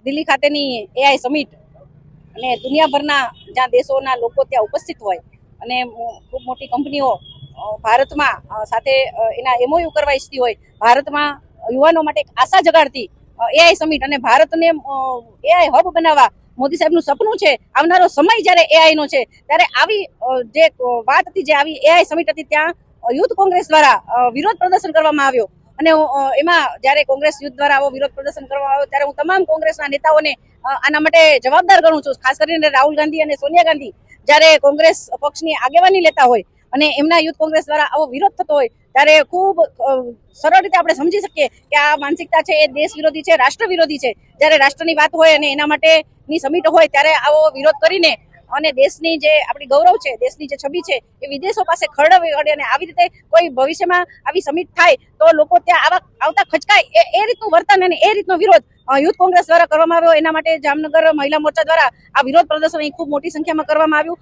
દિલ્હી ખાતેની AI summit અને દુનિયાભરના જ્યાં દેશોના લોકો ત્યાં ઉપસ્થિત હોય અને ખૂબ મોટી કંપનીઓ ભારતમાં સાથે એના એમઓયુ કરવા ઈચ્છતી હોય, ભારતમાં યુવાનો માટે એક આશા જગાડતી એઆઈ સમિટ અને ભારતને એઆઈ હબ બનાવવા મોદી સાહેબનું સપનું છે. આવનારો સમય જ્યારે એઆઈ નો છે ત્યારે આવી જે વાત હતી, જે આવી એઆઈ સમિટ હતી, ત્યાં યુથ કોંગ્રેસ દ્વારા વિરોધ પ્રદર્શન કરવામાં આવ્યો અને એમાં જ્યારે કોંગ્રેસ યુથ દ્વારા આવો વિરોધ પ્રદર્શન કરવામાં આવ્યો ત્યારે હું તમામ કોંગ્રેસના નેતાઓને આના માટે જવાબદાર ગણું છું. ખાસ કરીને રાહુલ ગાંધી અને સોનિયા ગાંધી જ્યારે કોંગ્રેસ પક્ષની આગેવાની લેતા હોય અને એમના યુથ કોંગ્રેસ દ્વારા આવો વિરોધ થતો હોય ત્યારે ખૂબ સરળ રીતે આપણે સમજી શકીએ કે આ માનસિકતા છે એ દેશ વિરોધી છે, રાષ્ટ્ર વિરોધી છે. જ્યારે રાષ્ટ્રની વાત હોય અને એના માટેની સમિટ હોય ત્યારે આવો વિરોધ કરીને અને દેશની જે આપણી ગૌરવ છે, દેશની જે છબી છે એ વિદેશો પાસે ખરડાવી પડે અને આવી રીતે કોઈ ભવિષ્યમાં આવી સમિટ થાય તો લોકો ત્યાં આવતા ખચકાય એ રીતનું વર્તન અને એ રીતનો વિરોધ યુથ કોંગ્રેસ દ્વારા કરવામાં આવ્યો. એના માટે જામનગર મહિલા મોરચા દ્વારા આ વિરોધ પ્રદર્શન અહીં ખૂબ મોટી સંખ્યામાં કરવામાં આવ્યું.